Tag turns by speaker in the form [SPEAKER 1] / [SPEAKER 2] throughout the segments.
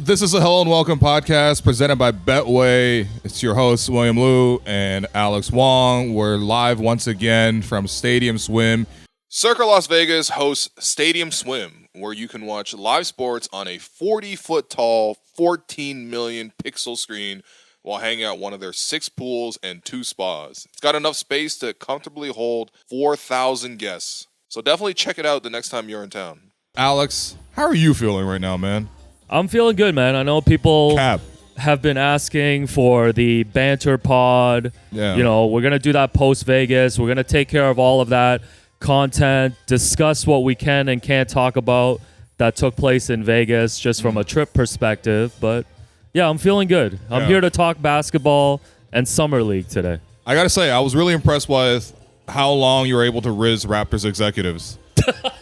[SPEAKER 1] This is a Hello and Welcome podcast presented by Betway. It's your hosts, William Liu and Alex Wong. We're live once again from Stadium Swim. Circa Las Vegas hosts Stadium Swim, where you can watch live sports on a 40-foot tall, 14 million pixel screen while hanging out one of their 6 pools and 2 spas. It's got enough space to comfortably hold 4,000 guests. So definitely check it out the next time you're in town. Alex, how are you feeling right now, man?
[SPEAKER 2] I'm feeling good, man. I know people have been asking for the banter pod.
[SPEAKER 1] Yeah.
[SPEAKER 2] You know, we're going to do that post-Vegas. We're going to take care of all of that content, discuss what we can and can't talk about that took place in Vegas just from a trip perspective. But, yeah, I'm feeling good. I'm here to talk basketball and Summer League today. I
[SPEAKER 1] got to say, I was really impressed with how long you were able to riz Raptors executives.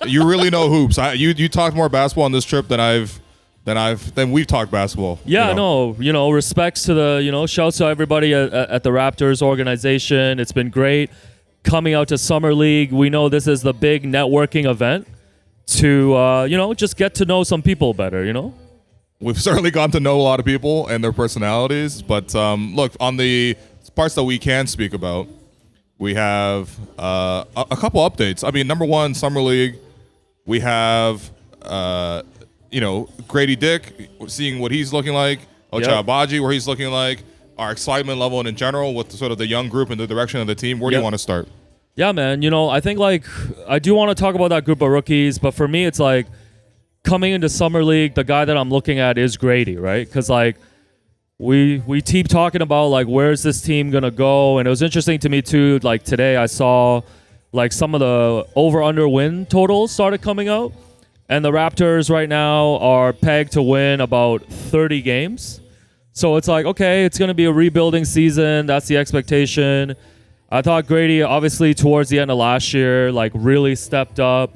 [SPEAKER 1] You really know hoops. You talked more basketball on this trip than we've talked basketball.
[SPEAKER 2] Yeah, no, respects to the, shouts to everybody at the Raptors organization. It's been great coming out to Summer League. We know this is the big networking event to, just get to know some people better,
[SPEAKER 1] We've certainly gotten to know a lot of people and their personalities, but look, on the parts that we can speak about, we have a couple updates. I mean, number one, Summer League, we have Gradey Dick, seeing what he's looking like, Ochai Agbaji, where he's looking like, our excitement level and in general with sort of the young group and the direction of the team. Where do you want to start?
[SPEAKER 2] Yeah, man. I think I do want to talk about that group of rookies, but for me, it's coming into Summer League, the guy that I'm looking at is Gradey, right? Because we keep talking about where's this team gonna go, and it was interesting to me too. Today, I saw some of the over/under win totals started coming out. And the Raptors right now are pegged to win about 30 games. So it's okay, it's going to be a rebuilding season. That's the expectation. I thought Gradey, obviously, towards the end of last year, really stepped up.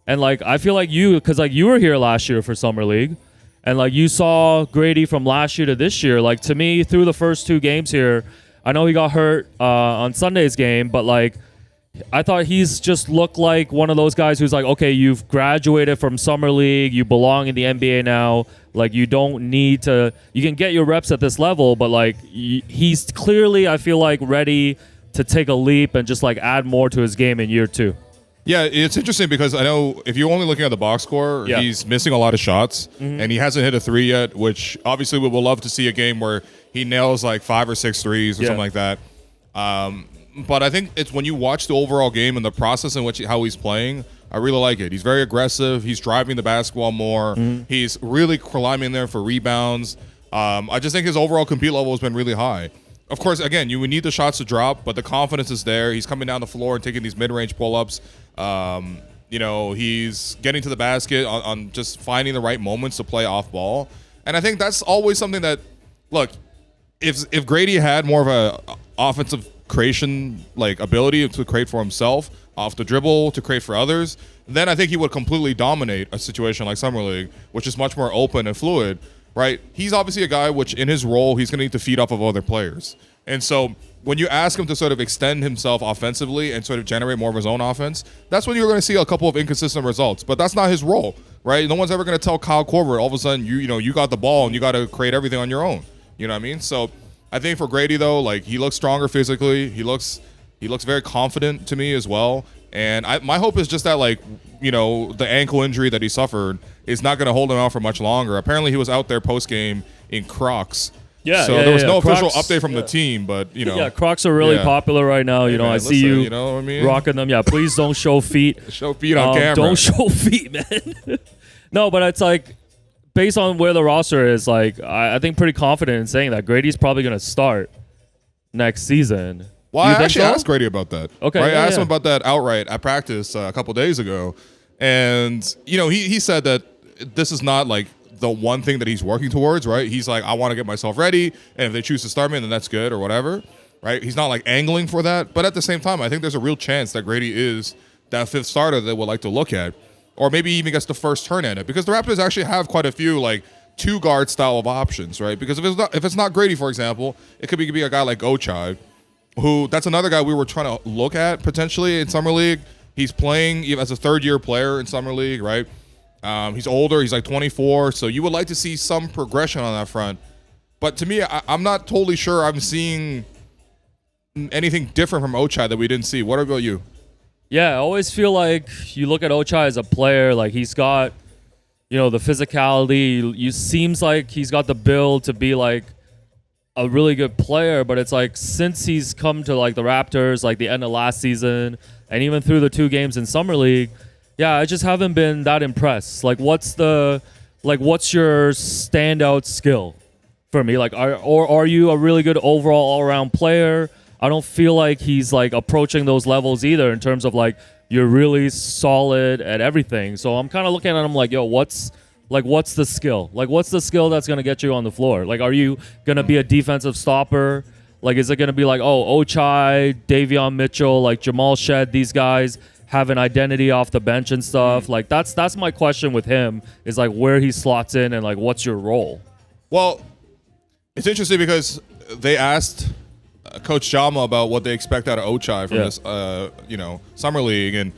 [SPEAKER 2] And, I feel like because you were here last year for Summer League. And, you saw Gradey from last year to this year. To me, through the first 2 games here, I know he got hurt on Sunday's game, but, I thought he's just looked like one of those guys who's okay, you've graduated from Summer League, you belong in the NBA now. You don't need to, you can get your reps at this level, but he's clearly, I feel ready to take a leap and just add more to his game in year 2.
[SPEAKER 1] Yeah, it's interesting because I know if you're only looking at the box score, he's missing a lot of shots, and he hasn't hit a 3 yet, which obviously we will love to see a game where he nails 5 or 6 threes or something like that. But I think it's when you watch the overall game and the process in which how he's playing, I really like it. He's very aggressive. He's driving the basketball more. He's really climbing there for rebounds. I just think his overall compete level has been really high. Of course, again, you would need the shots to drop, but the confidence is there. He's coming down the floor and taking these mid-range pull-ups. He's getting to the basket on just finding the right moments to play off ball. And I think that's always something that, look, if Gradey had more of a offensive creation ability to create for himself off the dribble, to create for others, then I think he would completely dominate a situation like Summer League, which is much more open and fluid, right? He's obviously a guy which in his role he's going to need to feed off of other players, and so when you ask him to sort of extend himself offensively and sort of generate more of his own offense, that's when you're going to see a couple of inconsistent results. But that's not his role, right? No one's ever going to tell Kyle Korver all of a sudden you got the ball and you got to create everything on your own. You know what I mean? So I think for Gradey, though, he looks stronger physically. He looks very confident to me as well. And my hope is just that, the ankle injury that he suffered is not going to hold him out for much longer. Apparently, he was out there post-game in Crocs.
[SPEAKER 2] Yeah,
[SPEAKER 1] so there was no
[SPEAKER 2] Crocs,
[SPEAKER 1] official update from the team, but,
[SPEAKER 2] Yeah, Crocs are really popular right now.
[SPEAKER 1] Hey, man,
[SPEAKER 2] I see you rocking them. Yeah, please don't show feet.
[SPEAKER 1] Show feet on camera.
[SPEAKER 2] Don't show feet, man. No, but it's based on where the roster is, I think pretty confident in saying that Grady's probably going to start next season.
[SPEAKER 1] Well, I actually asked Gradey about that.
[SPEAKER 2] Okay.
[SPEAKER 1] Right? I asked him about that outright at practice a couple days ago. And, he said that this is not the one thing that he's working towards, right? He's I want to get myself ready. And if they choose to start me, then that's good or whatever, right? He's not angling for that. But at the same time, I think there's a real chance that Gradey is that 5th starter that we'll like to look at. Or maybe even gets the first turn at it, because the Raptors actually have quite a few 2-guard style of options, right? Because if it's not Gradey, for example, it could be a guy like Ochai, who that's another guy we were trying to look at potentially in Summer League. He's playing as a 3rd-year player in Summer League, right? He's older. He's like 24. So you would like to see some progression on that front. But to me, I'm not totally sure I'm seeing anything different from Ochai that we didn't see. What about you?
[SPEAKER 2] Yeah, I always feel like you look at Ochai as a player, like he's got, the physicality. You seems like he's got the build to be like a really good player, but it's like since he's come to like the Raptors, like the end of last season, and even through the 2 games in Summer League, I just haven't been that impressed. Like, what's your standout skill for me? Like, are you a really good overall all-around player? I don't feel like he's like approaching those levels either in terms of like you're really solid at everything. So I'm kind of looking at him like, yo, what's the skill? Like, what's the skill that's going to get you on the floor? Like, are you going to be a defensive stopper? Like, is it going to be like, Ochai, Davion Mitchell, like Jamal Shead, these guys have an identity off the bench and stuff? Like, that's my question with him is like where he slots in and like what's your role?
[SPEAKER 1] Well, it's interesting because they asked Coach Jama about what they expect out of Ochai from this, summer league, and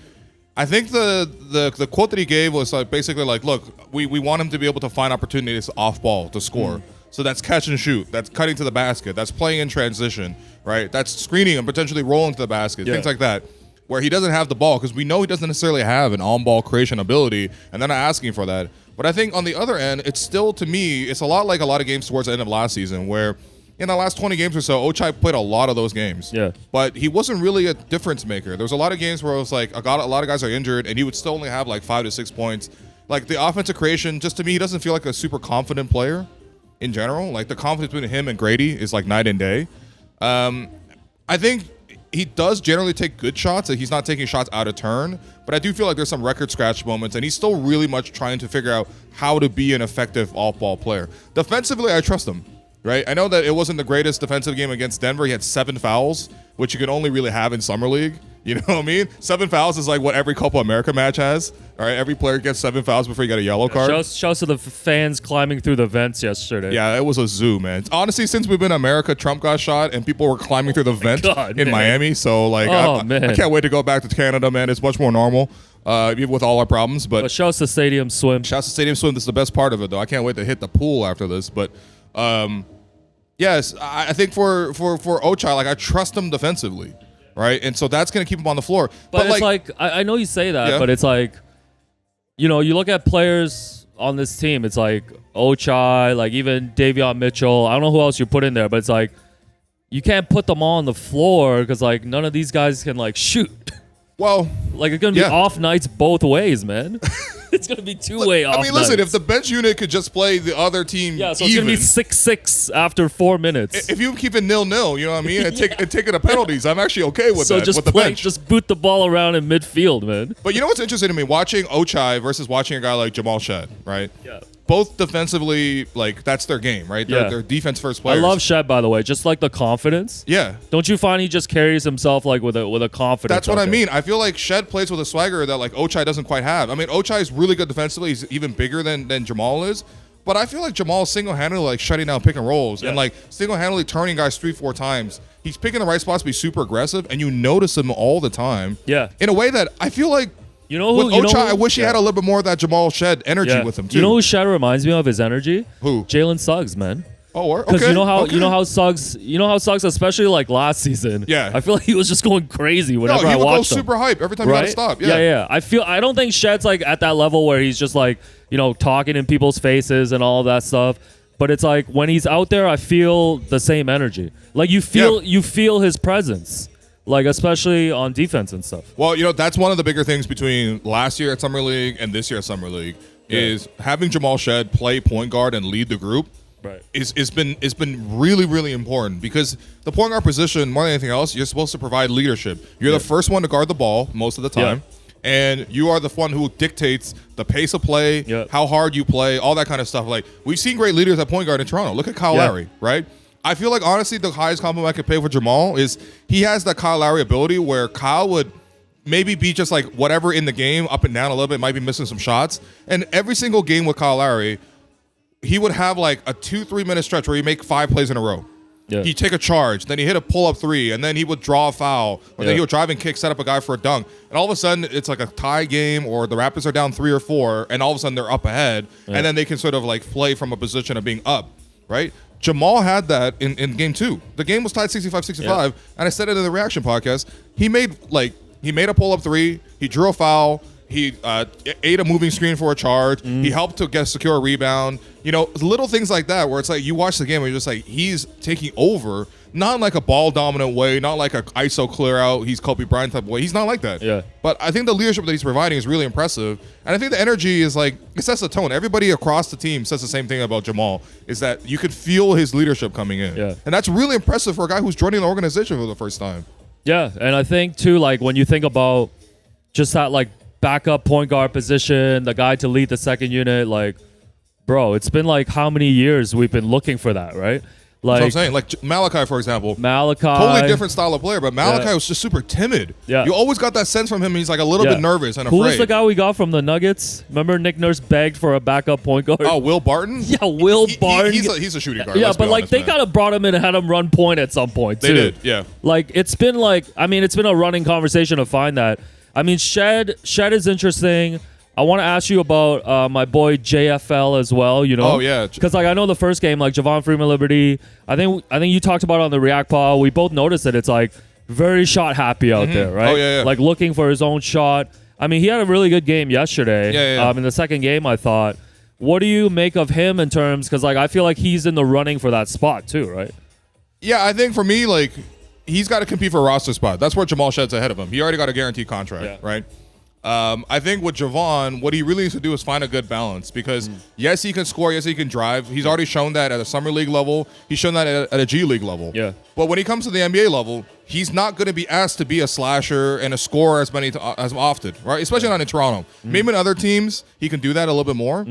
[SPEAKER 1] I think the quote that he gave was like basically like, look, we want him to be able to find opportunities off ball to score. So that's catch and shoot, that's cutting to the basket, that's playing in transition, right? That's screening and potentially rolling to the basket, things like that, where he doesn't have the ball because we know he doesn't necessarily have an on-ball creation ability, and they're not asking for that. But I think on the other end, it's still, to me, it's a lot like a lot of games towards the end of last season where in the last 20 games or so, Ochai played a lot of those games. Yeah. But he wasn't really a difference maker. There was a lot of games where it was like a lot of guys are injured, and he would still only have like 5 to 6 points. Like the offensive creation, just to me, he doesn't feel like a super confident player in general. Like the confidence between him and Gradey is like night and day. I think he does generally take good shots. He's not taking shots out of turn, but I do feel like there's some record scratch moments, and he's still really much trying to figure out how to be an effective off-ball player. Defensively, I trust him. Right, I know that it wasn't the greatest defensive game against Denver. He had 7 fouls, which you can only really have in Summer League. You know what I mean? 7 fouls is like what every Copa America match has. All right, every player gets 7 fouls before you get a yellow card.
[SPEAKER 2] Shouts to the fans climbing through the vents yesterday.
[SPEAKER 1] Yeah, it was a zoo, man. Honestly, since we've been in America, Trump got shot, and people were climbing through the vent in Miami. So, like, I can't wait to go back to Canada, man. It's much more normal. Even with all our problems. But
[SPEAKER 2] shouts to Stadium Swim.
[SPEAKER 1] Shouts to Stadium Swim. This is the best part of it, though. I can't wait to hit the pool after this. But, yes, I think for Ochai, like I trust him defensively, right? And so that's going to keep him on the floor.
[SPEAKER 2] But it's like I know you say that, but it's like, you look at players on this team. It's like Ochai, like even Davion Mitchell. I don't know who else you put in there, but it's like you can't put them all on the floor because like none of these guys can like shoot.
[SPEAKER 1] Well,
[SPEAKER 2] like it's going to be off nights both ways, man. It's going to be two-way off.
[SPEAKER 1] I mean, listen, if the bench unit could just play the other team
[SPEAKER 2] so it's going to be 6-6 after 4 minutes.
[SPEAKER 1] If you keep it 0-0, you know what I mean, and taking the penalties, I'm actually okay with that.
[SPEAKER 2] So just just boot the ball around in midfield, man.
[SPEAKER 1] But you know what's interesting to me? Watching Ochai versus watching a guy like Jamal Shead, right? Yeah. Both defensively, like, that's their game, right? They're defense-first players.
[SPEAKER 2] I love Shead, by the way. Just, like, the confidence.
[SPEAKER 1] Yeah.
[SPEAKER 2] Don't you find he just carries himself, like, with a confidence?
[SPEAKER 1] That's what I mean. I feel like Shead plays with a swagger that, like, Ochai doesn't quite have. I mean, Ochai is really good defensively. He's even bigger than Jamal is. But I feel like Jamal is single-handedly, like, shutting down pick and rolls and, like, single-handedly turning guys 3-4 times. He's picking the right spots to be super aggressive, and you notice him all the time. Yeah. In a way that I feel like with Ochai, I wish he had a little bit more of that Jamal Shead energy with him too.
[SPEAKER 2] You know who Shead reminds me of his energy?
[SPEAKER 1] Who?
[SPEAKER 2] Jalen Suggs, man.
[SPEAKER 1] Oh, okay.
[SPEAKER 2] Because you know how Suggs, especially like last season. Yeah. I feel like he was just going crazy whenever I watched him.
[SPEAKER 1] He would go super hype every time he got to stop.
[SPEAKER 2] Yeah. I don't think Shead's like at that level where he's just like talking in people's faces and all of that stuff. But it's like when he's out there, I feel the same energy. Like you feel his presence. Like, especially on defense and stuff.
[SPEAKER 1] Well, that's one of the bigger things between last year at Summer League and this year at Summer League is having Jamal Shead play point guard and lead the group. Right. It's been really, really important because the point guard position, more than anything else, you're supposed to provide leadership. You're the first one to guard the ball most of the time. And you are the one who dictates the pace of play, how hard you play, all that kind of stuff. Like, we've seen great leaders at point guard in Toronto. Look at Kyle Lowry, right? I feel like, honestly, the highest compliment I could pay for Jamal is he has that Kyle Lowry ability where Kyle would maybe be just like whatever in the game, up and down a little bit, might be missing some shots. And every single game with Kyle Lowry, he would have like a 2-3 minute stretch where he make 5 plays in a row.
[SPEAKER 2] Yeah.
[SPEAKER 1] He'd take a charge, then he hit a pull-up three, and then he would draw a foul, or then he would drive and kick, set up a guy for a dunk. And all of a sudden, it's like a tie game, or the Raptors are down 3 or 4, and all of a sudden they're up ahead, and then they can sort of like play from a position of being up, right? Jamal had that in game 2. The game was tied 65-65, and I said it in the reaction podcast. He made a pull-up three, he drew a foul, he ate a moving screen for a charge. He helped to secure a rebound. You know, little things like that where it's like you watch the game and you're just like, he's taking over, not in like a ball dominant way, not like a ISO clear out, he's Kobe Bryant type of way. He's not like that.
[SPEAKER 2] Yeah.
[SPEAKER 1] But I think the leadership that he's providing is really impressive. And I think the energy is like, it sets the tone. Everybody across the team says the same thing about Jamal, is that you could feel his leadership coming in.
[SPEAKER 2] Yeah.
[SPEAKER 1] And that's really impressive for a guy who's joining the organization for the first time.
[SPEAKER 2] Yeah, and I think too, like when you think about just that like backup point guard position, the guy to lead the second unit, like, bro, it's been like how many years we've been looking for that, right? Like,
[SPEAKER 1] That's what I'm saying. Like Malachi, for example.
[SPEAKER 2] Malachi.
[SPEAKER 1] Totally different style of player, but Malachi was just super timid.
[SPEAKER 2] Yeah.
[SPEAKER 1] You always got that sense from him. He's like a little bit nervous and afraid.
[SPEAKER 2] Who was the guy we got from the Nuggets? Remember Nick Nurse begged for a backup point guard?
[SPEAKER 1] Oh, Will Barton?
[SPEAKER 2] Yeah, Will Barton.
[SPEAKER 1] He's a shooting guard.
[SPEAKER 2] Yeah,
[SPEAKER 1] let's
[SPEAKER 2] but
[SPEAKER 1] be
[SPEAKER 2] like
[SPEAKER 1] honest,
[SPEAKER 2] they
[SPEAKER 1] man.
[SPEAKER 2] kind of brought him in and had him run point at some point, too.
[SPEAKER 1] They did, yeah.
[SPEAKER 2] Like, it's been like, I mean, it's been a running conversation to find that. I mean, Shead is interesting. I want to ask you about my boy JFL as well, you know?
[SPEAKER 1] Oh, yeah.
[SPEAKER 2] Because, like, I know the first game, like, Javon Freeman-Liberty, I think you talked about it on the React Pod. We both noticed that it's, like, very shot happy out there, right?
[SPEAKER 1] Oh, yeah.
[SPEAKER 2] Like, looking for his own shot. I mean, he had a really good game yesterday.
[SPEAKER 1] Yeah.
[SPEAKER 2] In the second game, I thought. What do you make of him in terms, because, like, I feel like he's in the running for that spot, too, right?
[SPEAKER 1] Yeah, I think for me, like, he's got to compete for a roster spot. That's where Jamal Shead's ahead of him. He already got a guaranteed contract, right? I think with Javon, what he really needs to do is find a good balance because, yes, he can score. Yes, he can drive. He's already shown that at a summer league level. He's shown that at a G League level.
[SPEAKER 2] Yeah.
[SPEAKER 1] But when he comes to the NBA level, he's not going to be asked to be a slasher and a scorer as often, right? Especially not in Toronto. Maybe in other teams, he can do that a little bit more.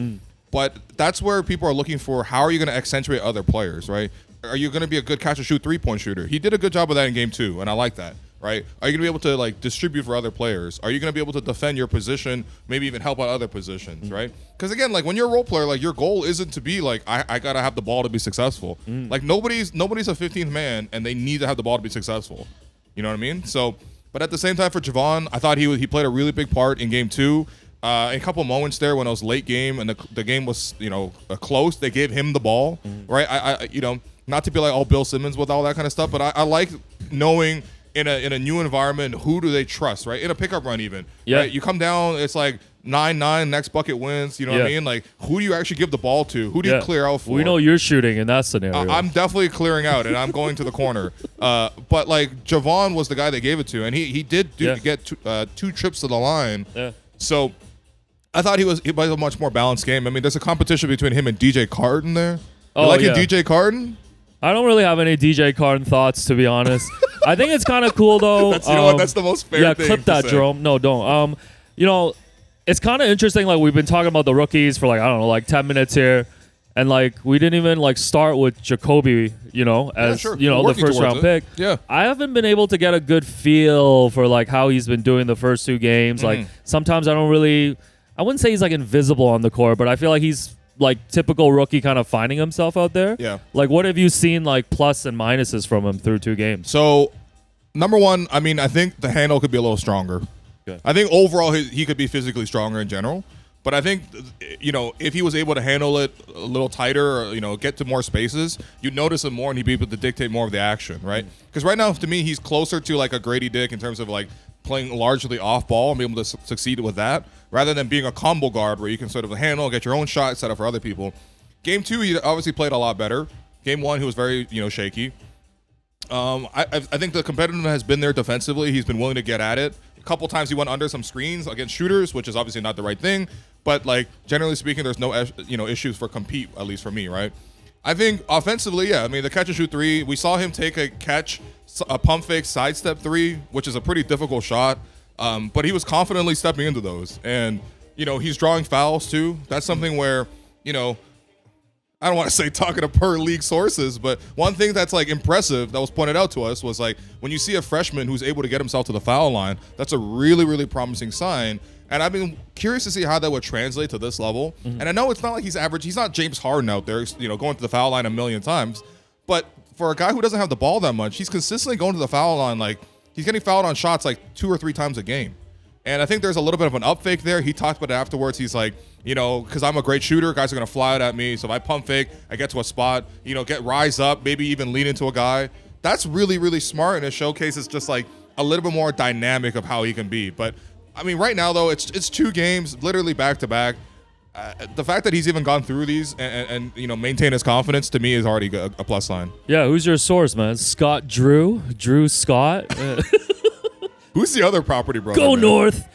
[SPEAKER 1] But that's where people are looking for how are you going to accentuate other players, right? Are you going to be a good catch-and-shoot three-point shooter? He did a good job of that in game 2, and I like that. Right? Are you going to be able to like distribute for other players? Are you going to be able to defend your position, maybe even help out other positions, right? Because again, like when you're a role player, like your goal isn't to be like I got to have the ball to be successful. Like nobody's a 15th man and they need to have the ball to be successful. You know what I mean? So, but at the same time for Javon, I thought he played a really big part in game 2. A couple moments there when it was late game and the game was, close, they gave him the ball, right? I not to be like all Bill Simmons with all that kind of stuff, but I like knowing in a new environment, who do they trust, right? In a pickup run even.
[SPEAKER 2] Yeah.
[SPEAKER 1] Right? You come down, it's like 9-9, next bucket wins, you know what I mean? Like, who do you actually give the ball to? Who do you clear out for?
[SPEAKER 2] We know you're shooting in that scenario.
[SPEAKER 1] I'm definitely clearing out, and I'm going to the corner. But, like, Javon was the guy they gave it to, and he did get 2 trips to the line.
[SPEAKER 2] Yeah.
[SPEAKER 1] So I thought he was a much more balanced game. I mean, there's a competition between him and DJ Carton there. You liking DJ Carton?
[SPEAKER 2] I don't really have any DJ Carton thoughts, to be honest. I think it's kind of cool, though.
[SPEAKER 1] You know what? That's the most fair thing.
[SPEAKER 2] Yeah, clip that, Jerome. No, don't. It's kind of interesting. Like, we've been talking about the rookies for, like, I don't know, like 10 minutes here. And, like, we didn't even, like, start with Jacoby, as, the first-round pick.
[SPEAKER 1] Yeah.
[SPEAKER 2] I haven't been able to get a good feel for, like, how he's been doing the first 2 games. Like, sometimes I wouldn't say he's, like, invisible on the court, but I feel like he's, like, typical rookie kind of finding himself out there.
[SPEAKER 1] Yeah.
[SPEAKER 2] Like, what have you seen, like, plus and minuses from him through 2 games?
[SPEAKER 1] So, number one, I mean, I think the handle could be a little stronger.
[SPEAKER 2] Okay.
[SPEAKER 1] I think overall he could be physically stronger in general. But I think, if he was able to handle it a little tighter or, get to more spaces, you'd notice him more and he'd be able to dictate more of the action, right? Because right now, to me, he's closer to, like, a Gradey Dick in terms of, like, playing largely off ball and being able to succeed with that rather than being a combo guard where you can sort of handle, get your own shot set up for other people. Game 2, he obviously played a lot better. Game 1, he was very, shaky. I think the competitiveness has been there defensively. He's been willing to get at it. A couple times he went under some screens against shooters, which is obviously not the right thing. But, like, generally speaking, there's no, issues for compete, at least for me, right? I think offensively, yeah. I mean, the catch-and-shoot 3, we saw him take a pump fake sidestep 3, which is a pretty difficult shot. But he was confidently stepping into those. And, he's drawing fouls, too. That's something where, I don't want to say talking to per league sources, but one thing that's like impressive that was pointed out to us was like when you see a freshman who's able to get himself to the foul line, that's a really, really promising sign. And I've been curious to see how that would translate to this level. And I know it's not like he's average. He's not James Harden out there, going to the foul line a million times. But for a guy who doesn't have the ball that much, he's consistently going to the foul line. Like, he's getting fouled on shots like 2 or 3 times a game. And I think there's a little bit of an up fake there. He talked about it afterwards. He's like, because I'm a great shooter, guys are going to fly out at me. So if I pump fake, I get to a spot, rise up, maybe even lean into a guy. That's really, really smart, and it showcases just like a little bit more dynamic of how he can be. But, I mean, right now, though, it's 2 games, literally back-to-back. The fact that he's even gone through these and maintain his confidence, to me, is already a plus sign.
[SPEAKER 2] Yeah, who's your source, man? Scott Drew Scott?
[SPEAKER 1] Who's the other property brother?
[SPEAKER 2] Go
[SPEAKER 1] man?
[SPEAKER 2] North.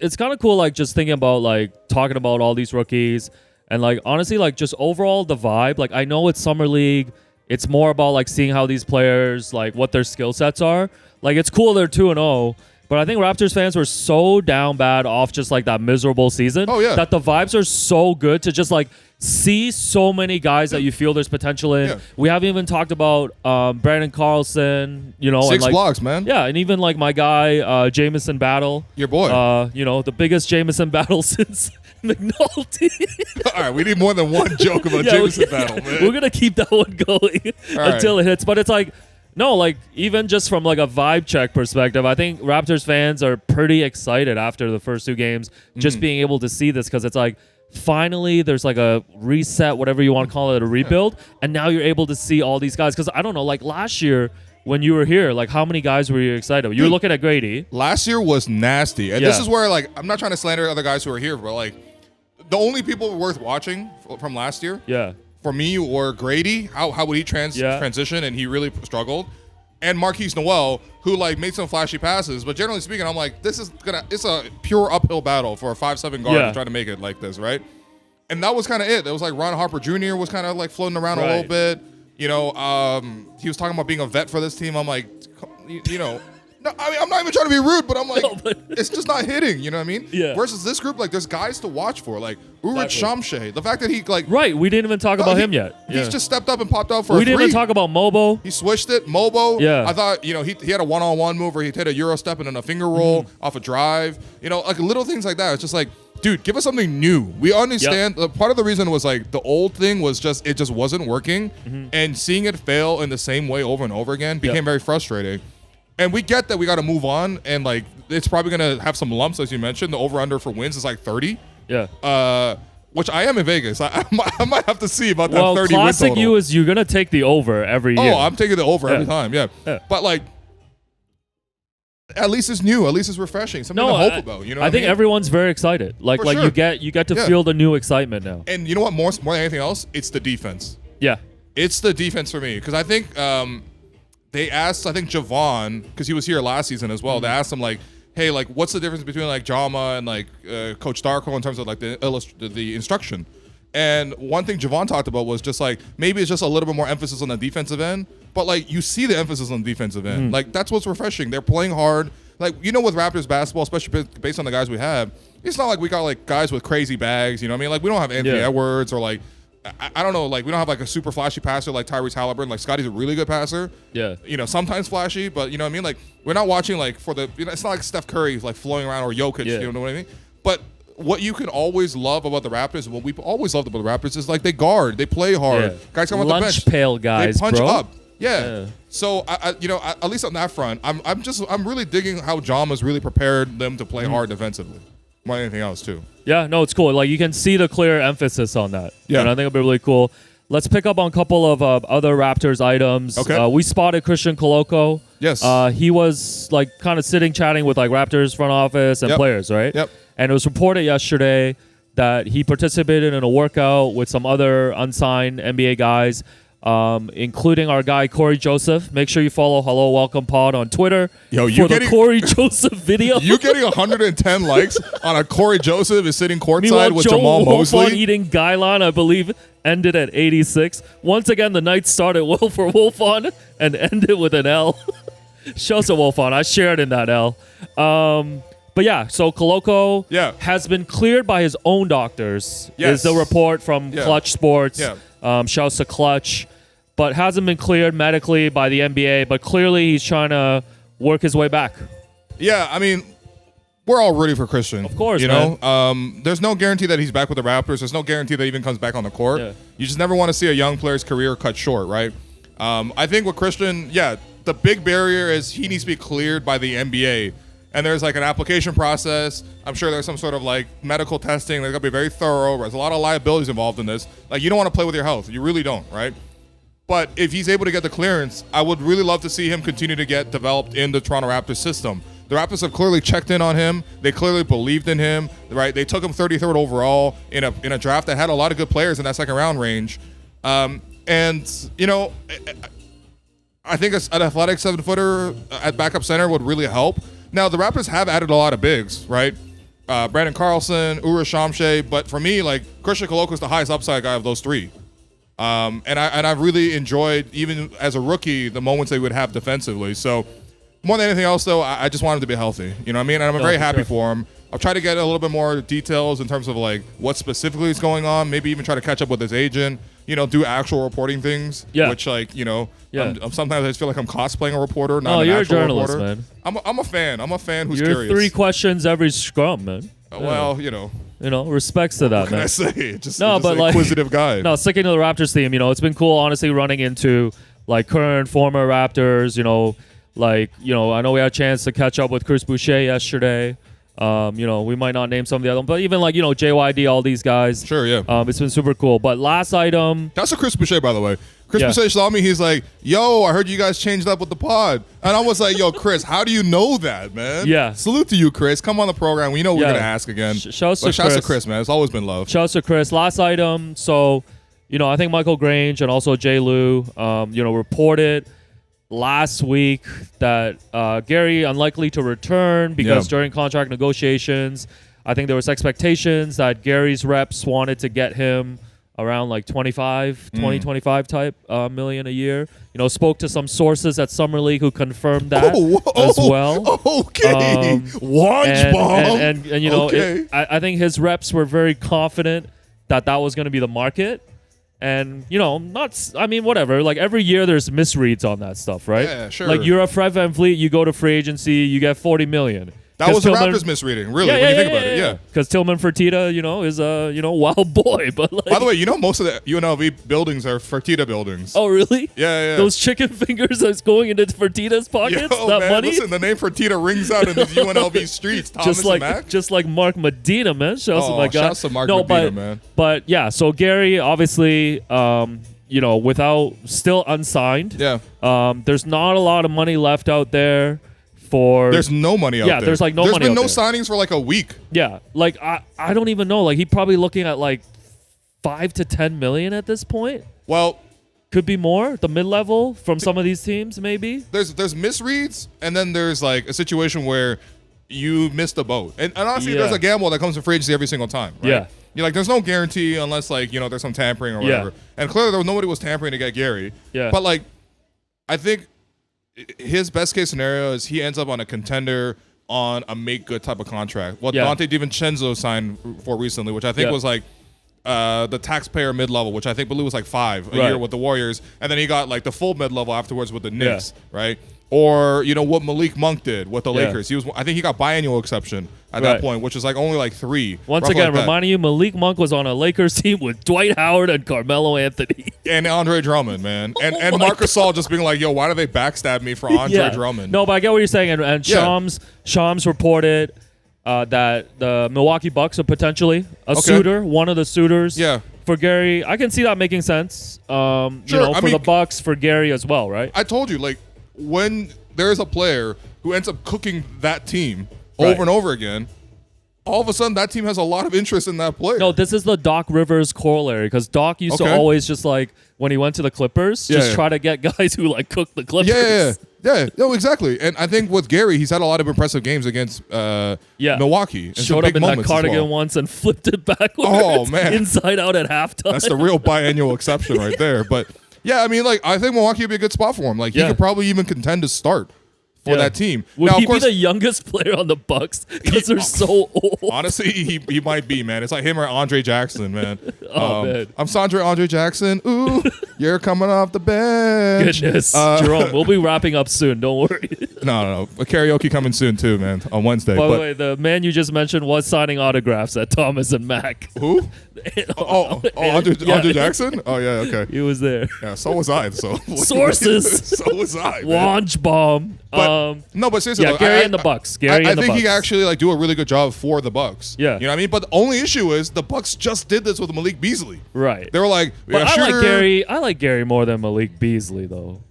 [SPEAKER 2] It's kind of cool, like, just thinking about, like, talking about all these rookies and, like, honestly, like, just overall the vibe. Like, I know it's Summer League. It's more about, like, seeing how these players, like, what their skill sets are. Like, it's cool they're 2-0. But I think Raptors fans were so down bad off just, like, that miserable season.
[SPEAKER 1] Oh, yeah.
[SPEAKER 2] That the vibes are so good to just, like, see so many guys that you feel there's potential in. Yeah. We haven't even talked about Brandon Carlson,
[SPEAKER 1] 6
[SPEAKER 2] and, like,
[SPEAKER 1] blocks, man.
[SPEAKER 2] Yeah, and even, like, my guy, Jameson Battle.
[SPEAKER 1] Your boy.
[SPEAKER 2] The biggst Jameson Battle since McNulty.
[SPEAKER 1] All right, we need more than one joke about Jameson Battle, man.
[SPEAKER 2] We're going to keep that one going until it hits. But it's like, no, like, even just from, like, a vibe check perspective, I think Raptors fans are pretty excited after the first 2 games, just being able to see this, because it's like, finally, there's like a reset, whatever you want to call it, a rebuild, and now you're able to see all these guys. Because I don't know, like, last year when you were here, like, how many guys were you excited? You were looking at Gradey.
[SPEAKER 1] Last year was nasty, and this is where, like, I'm not trying to slander other guys who are here, but, like, the only people worth watching from last year, for me, were Gradey. How would he transition? And he really struggled. And Marquise Noel, who, like, made some flashy passes, but generally speaking, I'm like, it's a pure uphill battle for a 5'7" guard to try to make it like this, right? And that was kind of it. It was like Ron Harper Jr. was kind of like floating around a little bit. He was talking about being a vet for this team. I'm like, no, I mean, I'm not even trying to be rude, but I'm like, it's just not hitting. You know what I mean?
[SPEAKER 2] Yeah.
[SPEAKER 1] Versus this group, like, there's guys to watch for, like Ulrich Shamshay. The fact that he, like,
[SPEAKER 2] we didn't even talk about him yet.
[SPEAKER 1] He's just stepped up and popped out for a 3.
[SPEAKER 2] We didn't even talk about Mobo.
[SPEAKER 1] He switched it. Mobo.
[SPEAKER 2] Yeah.
[SPEAKER 1] I thought, he had a one-on-one move where he hit a Euro step and then a finger roll off a drive. Like, little things like that. It's just like, dude, give us something new. We understand. Part of the reason was, like, the old thing was it just wasn't working, and seeing it fail in the same way over and over again became very frustrating. And we get that we got to move on, and, like, it's probably going to have some lumps, as you mentioned. The over-under for wins is like 30.
[SPEAKER 2] Yeah.
[SPEAKER 1] Which I am in Vegas. I might have to see about that 30 win total.
[SPEAKER 2] Classic you is you're going to take the over every year.
[SPEAKER 1] Oh, I'm taking the over every time, yeah. But, like, at least it's new. At least it's refreshing. Something to hope about. You know what I
[SPEAKER 2] think
[SPEAKER 1] mean?
[SPEAKER 2] Everyone's very excited. Like,
[SPEAKER 1] sure.
[SPEAKER 2] you get to feel the new excitement now.
[SPEAKER 1] And you know what? More than anything else, it's the defense.
[SPEAKER 2] Yeah.
[SPEAKER 1] It's the defense for me. Because I think they asked, I think, Javon, because he was here last season as well. They asked him, like, hey, like, what's the difference between, like, Jama and, like, Coach Darko in terms of, like, the instruction? And one thing Javon talked about was just, like, maybe it's just a little bit more emphasis on the defensive end. But, like, you see the emphasis on the defensive end. Like, that's what's refreshing. They're playing hard. Like, with Raptors basketball, especially based on the guys we have, it's not like we got, like, guys with crazy bags. You know what I mean? Like, we don't have Anthony Edwards or, like, I don't know, like, we don't have, like, a super flashy passer like Tyrese Halliburton. Like, Scotty's a really good passer.
[SPEAKER 2] Yeah.
[SPEAKER 1] Sometimes flashy, but you know what I mean? Like, we're not watching, like, it's not like Steph Curry, like, flowing around, or Jokic, you know what I mean? But what you can always love about the Raptors, and what we've always loved about the Raptors, is, like, they guard, they play hard. Yeah. Guys come on the bench.
[SPEAKER 2] Lunch pail guys,
[SPEAKER 1] they punch
[SPEAKER 2] bro.
[SPEAKER 1] up. Yeah. So, at least on that front, I'm really digging how John has really prepared them to play hard defensively. More than anything else, too.
[SPEAKER 2] Yeah, no, it's cool. Like, you can see the clear emphasis on that.
[SPEAKER 1] Yeah.
[SPEAKER 2] And I think it'll be really cool. Let's pick up on a couple of other Raptors items.
[SPEAKER 1] Okay.
[SPEAKER 2] We spotted Christian Koloko.
[SPEAKER 1] Yes.
[SPEAKER 2] He was, like, kind of sitting, chatting with, like, Raptors front office and players, right?
[SPEAKER 1] Yep.
[SPEAKER 2] And it was reported yesterday that he participated in a workout with some other unsigned NBA guys, including our guy Corey Joseph. Make sure you follow Hello Welcome Pod on Twitter for the Corey Joseph video.
[SPEAKER 1] You getting 110 likes on a Corey Joseph is sitting courtside with Jamal Mosley.
[SPEAKER 2] Eating Gylon, I believe, ended at 86. Once again, the night started well for Wolfon and ended with an L. Shouts to Wolfon. I shared in that L. But yeah, so Koloko has been cleared by his own doctors.
[SPEAKER 1] Yes.
[SPEAKER 2] Is the report from Clutch Sports.
[SPEAKER 1] Yeah.
[SPEAKER 2] Shouts to Clutch, but hasn't been cleared medically by the NBA. But clearly, he's trying to work his way back.
[SPEAKER 1] Yeah, I mean, we're all rooting for Christian.
[SPEAKER 2] Of course,
[SPEAKER 1] you know. There's no guarantee that he's back with the Raptors. There's no guarantee that he even comes back on the court.
[SPEAKER 2] Yeah.
[SPEAKER 1] You just never want to see a young player's career cut short, right? I think with Christian, the big barrier is he needs to be cleared by the NBA. And there's like an application process. I'm sure there's some sort of like medical testing. They're going to be very thorough. There's a lot of liabilities involved in this. Like, you don't want to play with your health. You really don't, right? But if he's able to get the clearance, I would really love to see him continue to get developed in the Toronto Raptors system. The Raptors have clearly checked in on him. They clearly believed in him, right? They took him 33rd overall in a draft that had a lot of good players in that second round range. And, you know, I think an athletic 7-footer at backup center would really help. Now, the Raptors have added a lot of bigs, right? Brandon Carlson, Ura Shamshe. But for me, like, Christian Koloko is the highest upside guy of those three. And I really enjoyed, even as a rookie, the moments they would have defensively. So more than anything else, though, I just want him to be healthy. You know what I mean? And I'm very happy for him. I'll try to get a little bit more details in terms of like what specifically is going on. Maybe even try to catch up with his agent. You know, do actual reporting things. Yeah. Which, like, you know, I'm sometimes I just feel like I'm cosplaying a reporter, not an actual reporter.
[SPEAKER 2] You're a journalist, man.
[SPEAKER 1] I'm a fan. I'm a fan who's
[SPEAKER 2] You're
[SPEAKER 1] curious.
[SPEAKER 2] 3 questions every scrum, man.
[SPEAKER 1] Well, you know.
[SPEAKER 2] You know, respects to that,
[SPEAKER 1] what
[SPEAKER 2] man.
[SPEAKER 1] Can I say? Just
[SPEAKER 2] but
[SPEAKER 1] an
[SPEAKER 2] like,
[SPEAKER 1] inquisitive guy.
[SPEAKER 2] No, sticking to the Raptors theme, you know, it's been cool, honestly, running into like current, former Raptors. You know, like, you know, I know we had a chance to catch up with Chris Boucher yesterday. You know, we might not name some of the other ones, but even like, you know, JYD, all these guys.
[SPEAKER 1] Sure, yeah.
[SPEAKER 2] It's been super cool. But last item.
[SPEAKER 1] That's a Chris Boucher, by the way. Chris Boucher saw me. He's like, yo, I heard you guys changed up with the pod. And I was like, yo, Chris, how do you know that, man?
[SPEAKER 2] Yeah.
[SPEAKER 1] Salute to you, Chris. Come on the program. We know we're going to ask again.
[SPEAKER 2] Shouts to
[SPEAKER 1] Chris, man. It's always been love.
[SPEAKER 2] Shouts to Chris. Last item. So, you know, I think Michael Grange and also Jay Lou, you know, reported last week that Gary unlikely to return because during contract negotiations, I think there was expectations that Gary's reps wanted to get him around like 25 type million a year. You know, spoke to some sources at Summer League who confirmed that as well.
[SPEAKER 1] Okay. Watch bomb.
[SPEAKER 2] And you know, I think his reps were very confident that was going to be the market. And, you know, whatever. Like, every year there's misreads on that stuff, right?
[SPEAKER 1] Yeah, sure.
[SPEAKER 2] Like, you're a Fred VanVleet, you go to free agency, you get $40 million.
[SPEAKER 1] That was the Raptors misreading, really, when you think about it, yeah.
[SPEAKER 2] Because Tillman Fertitta, you know, is a, you know, wild boy. But like,
[SPEAKER 1] by the way, you know, most of the UNLV buildings are Fertitta buildings.
[SPEAKER 2] Oh, really?
[SPEAKER 1] Yeah.
[SPEAKER 2] Those chicken fingers that's going into Fertitta's pockets, that
[SPEAKER 1] man,
[SPEAKER 2] money?
[SPEAKER 1] Listen, the name Fertitta rings out in these UNLV streets. Thomas and Mac.
[SPEAKER 2] Just like Mark Medina, man. Shouts to my guy.
[SPEAKER 1] Shouts to Mark Medina, man.
[SPEAKER 2] But yeah, so Gary, obviously, you know, without still unsigned.
[SPEAKER 1] Yeah.
[SPEAKER 2] There's not a lot of money left out there.
[SPEAKER 1] There's no money out there.
[SPEAKER 2] Yeah, there's like no money out there.
[SPEAKER 1] There's been no signings for like a week.
[SPEAKER 2] Yeah, like I don't even know. Like, he's probably looking at like 5 to 10 million at this point.
[SPEAKER 1] Well,
[SPEAKER 2] could be more. The mid-level from some of these teams, maybe.
[SPEAKER 1] There's misreads, and then there's like a situation where you missed the boat. And honestly, there's a gamble that comes to free agency every single time. Right?
[SPEAKER 2] Yeah.
[SPEAKER 1] You're like, there's no guarantee unless, like, you know, there's some tampering or whatever. And clearly, nobody was tampering to get Gary.
[SPEAKER 2] Yeah.
[SPEAKER 1] But like, I think his best case scenario is he ends up on a contender on a make good type of contract. What Dante DiVincenzo signed for recently, which I think was like the taxpayer mid-level, which I think believe was like 5 a year with the Warriors, and then he got like the full mid-level afterwards with the Knicks, right? Or, you know, what Malik Monk did with the Lakers. I think he got biannual exception at that point, which is like only like 3.
[SPEAKER 2] Once again, reminding you, Malik Monk was on a Lakers team with Dwight Howard and Carmelo Anthony.
[SPEAKER 1] And Andre Drummond, man. And Marc Gasol just being like, yo, why do they backstab me for Andre Drummond?
[SPEAKER 2] No, but I get what you're saying. And Shams reported that the Milwaukee Bucks are potentially a suitor, one of the suitors for Gary. I can see that making sense, you know, for the Bucks, for Gary as well, right?
[SPEAKER 1] I told you, like, when there's a player who ends up cooking that team over and over again, all of a sudden that team has a lot of interest in that player.
[SPEAKER 2] No, this is the Doc Rivers corollary, because Doc used to always just like, when he went to the Clippers, try to get guys who like cook the Clippers.
[SPEAKER 1] No, exactly. And I think with Gary, he's had a lot of impressive games against Milwaukee. And
[SPEAKER 2] showed up in that cardigan once and flipped it backwards. Inside out at halftime.
[SPEAKER 1] That's the real biannual exception right there. But yeah, I mean, like, I think Milwaukee would be a good spot for him. Like, he could probably even contend to start for that team.
[SPEAKER 2] Would he be the youngest player on the Bucks? Because they're so old.
[SPEAKER 1] Honestly, he might be, man. It's like him or Andre Jackson, man.
[SPEAKER 2] Man.
[SPEAKER 1] I'm Andre Jackson. Ooh, you're coming off the bench.
[SPEAKER 2] Goodness. Jerome, we'll be wrapping up soon. Don't worry.
[SPEAKER 1] No. A karaoke coming soon too, man. On Wednesday.
[SPEAKER 2] By the way, the man you just mentioned was signing autographs at Thomas and Mack.
[SPEAKER 1] Who? Andre Jackson? Oh yeah, okay.
[SPEAKER 2] He was there.
[SPEAKER 1] Yeah, so was I. So
[SPEAKER 2] Sources.
[SPEAKER 1] So was I. Man.
[SPEAKER 2] Launch bomb.
[SPEAKER 1] But, no, but seriously,
[SPEAKER 2] yeah, Gary and the Bucks.
[SPEAKER 1] I think he actually do a really good job for the Bucks.
[SPEAKER 2] Yeah,
[SPEAKER 1] you know what I mean. But the only issue is the Bucks just did this with Malik Beasley.
[SPEAKER 2] Right.
[SPEAKER 1] They were like,
[SPEAKER 2] but I like Gary more than Malik Beasley though.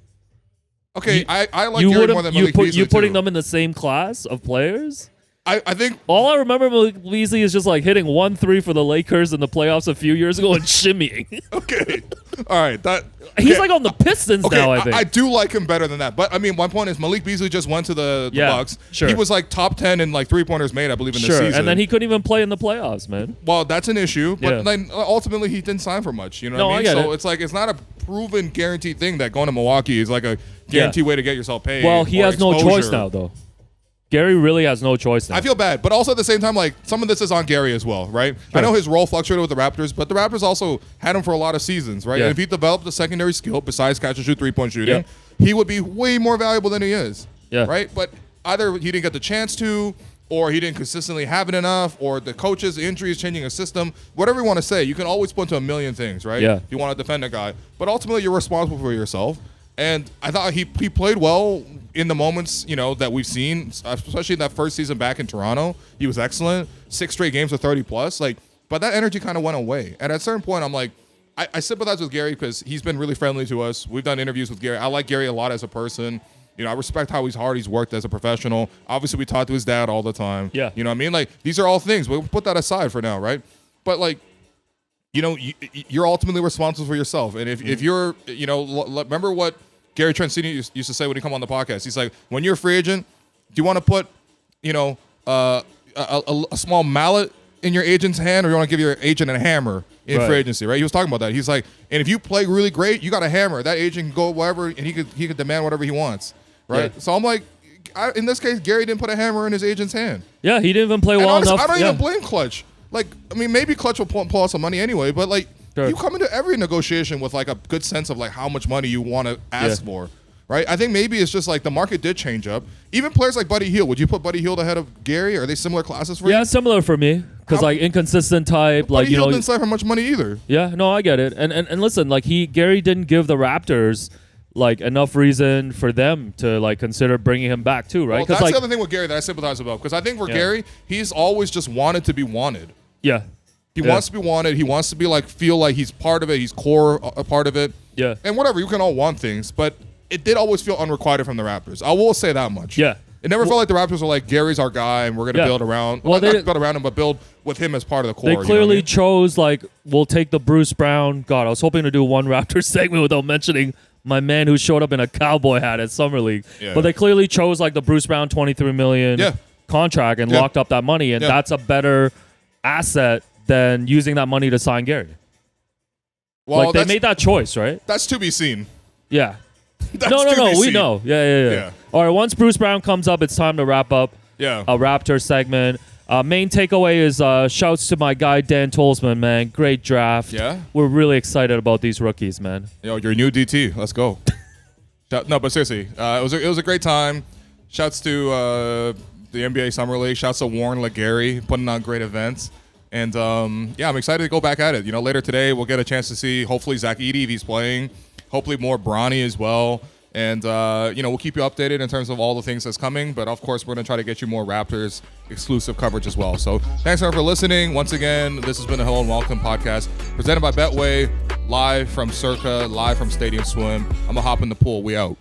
[SPEAKER 1] Okay, I like Gary more than Malik Beasley.
[SPEAKER 2] You putting them in the same class of players?
[SPEAKER 1] I think
[SPEAKER 2] all I remember Malik Beasley is just like hitting 1-3 for the Lakers in the playoffs a few years ago and shimmying.
[SPEAKER 1] Okay, all right,
[SPEAKER 2] he's like on the Pistons now. I think
[SPEAKER 1] I do like him better than that. But I mean, one point is Malik Beasley just went to the Bucks.
[SPEAKER 2] Sure.
[SPEAKER 1] He was like top 10 in like 3-pointers made, I believe, in the season.
[SPEAKER 2] And then he couldn't even play in the playoffs, man.
[SPEAKER 1] Well, that's an issue. But then ultimately, he didn't sign for much. You know what I mean? So it's like it's not a proven guaranteed thing that going to Milwaukee is like a guaranteed way to get yourself paid.
[SPEAKER 2] Well, he has no choice now, though. Gary really has no choice now.
[SPEAKER 1] I feel bad, but also at the same time, like some of this is on Gary as well, right? Sure. I know his role fluctuated with the Raptors, but the Raptors also had him for a lot of seasons, right? And if he developed a secondary skill besides catch and shoot 3-point shooting, he would be way more valuable than he is, right? But either he didn't get the chance to, or he didn't consistently have it enough, or the coaches, injuries, changing a system, whatever you want to say. You can always point to a million things, right?
[SPEAKER 2] Yeah.
[SPEAKER 1] If you want to defend a guy, but ultimately you're responsible for yourself. And I thought he played well in the moments, you know, that we've seen, especially that first season back in Toronto. He was excellent. 6 straight games of 30+. Like, but that energy kind of went away. And at a certain point, I'm like, I sympathize with Gary because he's been really friendly to us. We've done interviews with Gary. I like Gary a lot as a person. You know, I respect how hard he's worked as a professional. Obviously, we talk to his dad all the time.
[SPEAKER 2] Yeah.
[SPEAKER 1] You know what I mean? Like, these are all things. We'll put that aside for now, right? But, like, you know, you're ultimately responsible for yourself. And if you're, you know, remember what Gary Trent Jr. used to say when he come on the podcast. He's like, when you're a free agent, do you want to put, you know, a small mallet in your agent's hand, or you want to give your agent a hammer in free agency, right? He was talking about that. He's like, and if you play really great, you got a hammer. That agent can go wherever, and he could demand whatever he wants, right? Yeah. So I'm like, in this case, Gary didn't put a hammer in his agent's hand.
[SPEAKER 2] Yeah, he didn't even play well enough.
[SPEAKER 1] I don't even blame Clutch. Like, I mean, maybe Clutch will pull out some money anyway, but like, you come into every negotiation with like a good sense of like how much money you want to ask for, right? I think maybe it's just like the market did change up. Even players like Buddy Hield, would you put Buddy Hield ahead of Gary? Are they similar classes for you?
[SPEAKER 2] Yeah, similar for me because like inconsistent type. Like,
[SPEAKER 1] Buddy Hield didn't sign for much money either.
[SPEAKER 2] Yeah, no, I get it. And listen, like Gary didn't give the Raptors like enough reason for them to like consider bringing him back too, right?
[SPEAKER 1] Well, that's
[SPEAKER 2] like,
[SPEAKER 1] the other thing with Gary that I sympathize about, because I think for Gary, he's always just wanted to be wanted.
[SPEAKER 2] Yeah.
[SPEAKER 1] He wants to be wanted. He wants to be like feel like he's part of it. He's a part of it.
[SPEAKER 2] Yeah.
[SPEAKER 1] And whatever, you can all want things, but it did always feel unrequited from the Raptors. I will say that much.
[SPEAKER 2] Yeah.
[SPEAKER 1] It never felt like the Raptors were like, Gary's our guy and we're going to build around. Well, not build around him, but build with him as part of the core.
[SPEAKER 2] They clearly chose like, we'll take the Bruce Brown. God, I was hoping to do one Raptors segment without mentioning my man who showed up in a cowboy hat at Summer League. Yeah. But they clearly chose like the Bruce Brown $23 million contract and locked up that money, and that's a better asset than using that money to sign Gary. Well, like they made that choice, right?
[SPEAKER 1] That's to be seen.
[SPEAKER 2] Yeah. No. We know. Yeah. All right. Once Bruce Brown comes up, it's time to wrap up.
[SPEAKER 1] Yeah.
[SPEAKER 2] A Raptor segment. Main takeaway is shouts to my guy Dan Tolzman, man. Great draft.
[SPEAKER 1] Yeah.
[SPEAKER 2] We're really excited about these rookies, man.
[SPEAKER 1] Yo, your new DT. Let's go. No, but seriously, it was a great time. Shouts to the NBA Summer League. Shouts to Warren LeGarry putting on great events. And, I'm excited to go back at it. You know, later today we'll get a chance to see, hopefully, Zach Edey if he's playing. Hopefully more Bronny as well. And, we'll keep you updated in terms of all the things that's coming. But, of course, we're going to try to get you more Raptors exclusive coverage as well. So thanks, everyone, for listening. Once again, this has been a Hello and Welcome podcast presented by Betway, live from Circa, live from Stadium Swim. I'm going to hop in the pool. We out.